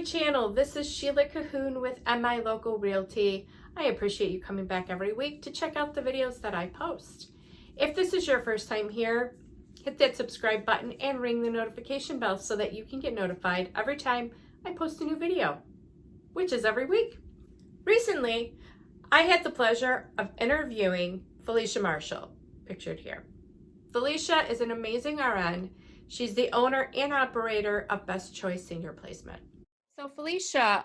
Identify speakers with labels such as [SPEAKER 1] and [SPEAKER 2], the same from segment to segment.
[SPEAKER 1] channel. This is Sheila Cohoon with MiLocalRealty. I appreciate you coming back every week to check out the videos that I post. If this is your first time here, hit that subscribe button and ring the notification bell so that you can get notified every time I post a new video, which is every week. Recently, I had the pleasure of interviewing Felicia Marshall, pictured here. Felicia is an amazing RN. She's the owner and operator of Best Choice Senior Placement. So Felicia,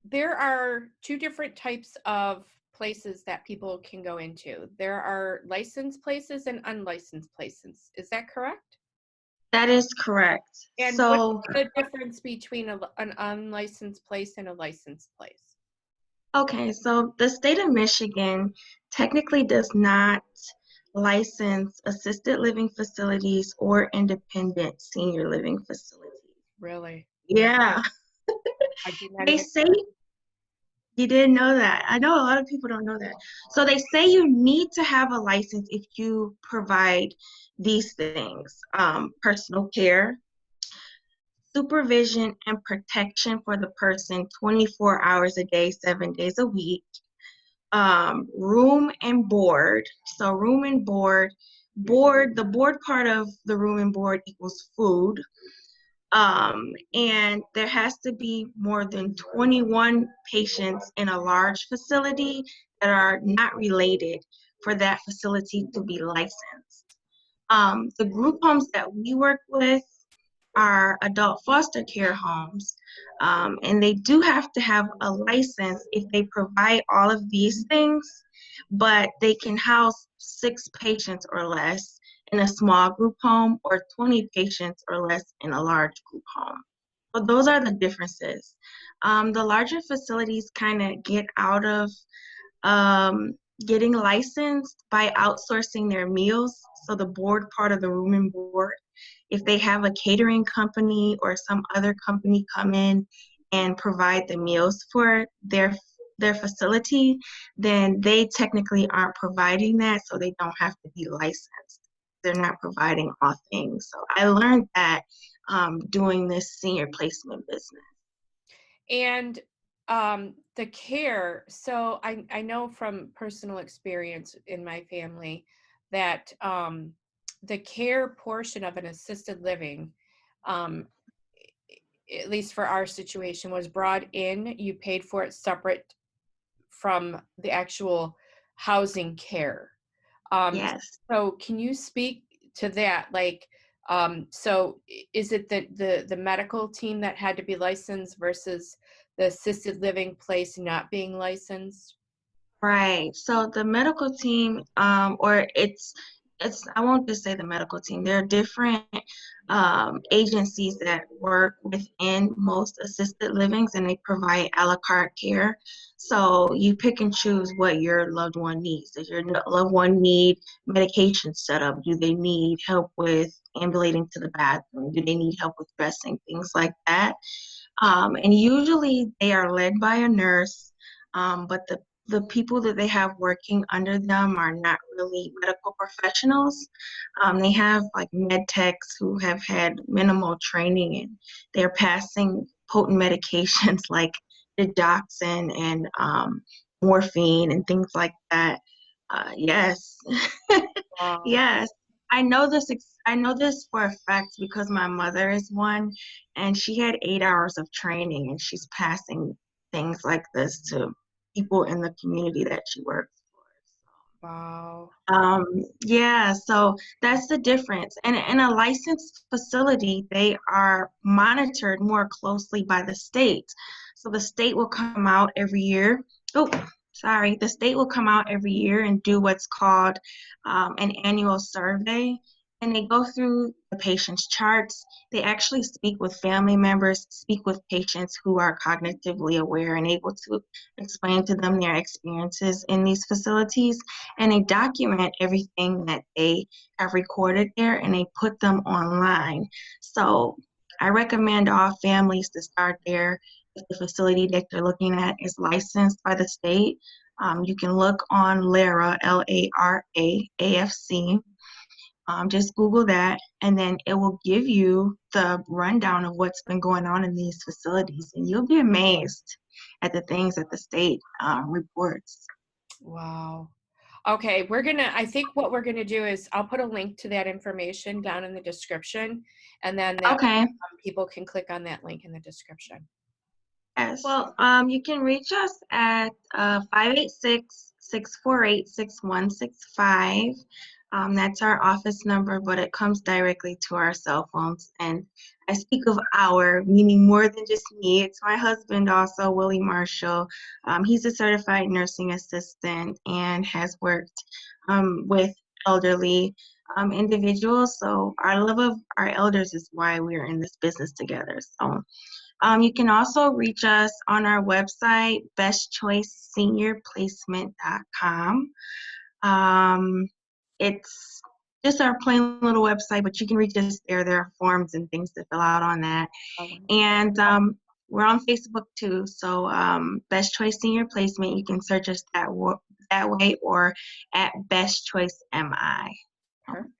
[SPEAKER 1] there are two different types of places that people can go into. There are licensed places and unlicensed places. Is that correct?
[SPEAKER 2] That is correct.
[SPEAKER 1] And
[SPEAKER 2] so,
[SPEAKER 1] what's the difference between an unlicensed place and a licensed place?
[SPEAKER 2] Okay, so the state of Michigan technically does not license assisted living facilities or independent senior living facilities.
[SPEAKER 1] Really?
[SPEAKER 2] Yeah.
[SPEAKER 1] I did not
[SPEAKER 2] They
[SPEAKER 1] even
[SPEAKER 2] say you didn't know that. I know a lot of people don't know that. So they say you need to have a license if you provide these things: personal care, supervision and protection for the person 24 hours a day, 7 days a week, room and board. So room and board, the board part of the room and board equals food. And there has to be more than 21 patients in a large facility that are not related for that facility to be licensed. The group homes that we work with are adult foster care homes, and they do have to have a license if they provide all of these things, but they can house 6 patients or less in a small group home or 20 patients or less in a large group home. So those are the differences. The larger facilities kind of get out of getting licensed by outsourcing their meals. So the board part of the room and board, if they have a catering company or some other company come in and provide the meals for their facility, then they technically aren't providing that, so they don't have to be licensed. They're not providing all things. So I learned that doing this senior placement business.
[SPEAKER 1] And the care, so I know from personal experience in my family that the care portion of an assisted living, at least for our situation, was brought in. You paid for it separate from the actual housing care.
[SPEAKER 2] Yes.
[SPEAKER 1] So can you speak to that? Like, so is it the medical team that had to be licensed versus the assisted living place not being licensed?
[SPEAKER 2] Right. So the medical team, or it's I won't just say the medical team. There are different agencies that work within most assisted livings, and they provide a la carte care. So you pick and choose what your loved one needs. Does your loved one need medication set up? Do they need help with ambulating to the bathroom? Do they need help with dressing? Things like that. And usually they are led by a nurse, but the people that they have working under them are not really medical professionals. They have like med techs who have had minimal training, and they're passing potent medications like digoxin and morphine and things like that. Yes.
[SPEAKER 1] Wow.
[SPEAKER 2] Yes. I know this. I know this for a fact because my mother is one, and she had 8 hours of training, and she's passing things like this to people in the community that she works for.
[SPEAKER 1] Wow.
[SPEAKER 2] Yeah, so that's the difference. And in a licensed facility, they are monitored more closely by the state. So the state will come out every year. The state will come out every year and do what's called an annual survey. And they go through the patient's charts. They actually speak with family members, speak with patients who are cognitively aware and able to explain to them their experiences in these facilities. And they document everything that they have recorded there, and they put them online. So I recommend all families to start there if the facility that they're looking at is licensed by the state. You can look on LARA, LARA, AFC, Just Google that, and then it will give you the rundown of what's been going on in these facilities, and you'll be amazed at the things that the state reports.
[SPEAKER 1] Wow. Okay, I think what we're gonna do is I'll put a link to that information down in the description, and then that
[SPEAKER 2] Okay.
[SPEAKER 1] people can click on that link in the description.
[SPEAKER 2] Yes. Well, you can reach us at 586-648-6165. That's our office number, but it comes directly to our cell phones. And I speak of our, meaning more than just me. It's my husband also, Willie Marshall. He's a certified nursing assistant and has worked with elderly individuals. So our love of our elders is why we're in this business together. So you can also reach us on our website, bestchoiceseniorplacement.com. It's just our plain little website, but you can reach us there. There are forms and things to fill out on that. And we're on Facebook too. So Best Choice Senior Placement, you can search us that way, or at Best Choice MI.
[SPEAKER 1] Perfect.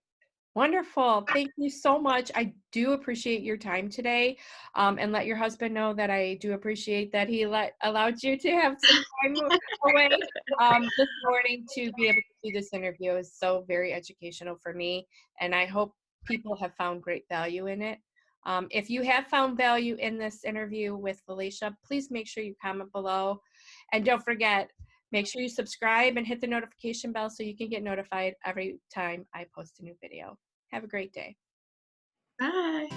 [SPEAKER 1] Wonderful. Thank you so much. I do appreciate your time today, and let your husband know that I do appreciate that he allowed you to have some time away this morning to be able to do this interview. Is so very educational for me, and I hope people have found great value in it. If you have found value in this interview with Felicia, please make sure you comment below, and don't forget, make sure you subscribe and hit the notification bell so you can get notified every time I post a new video. Have a great day.
[SPEAKER 2] Bye.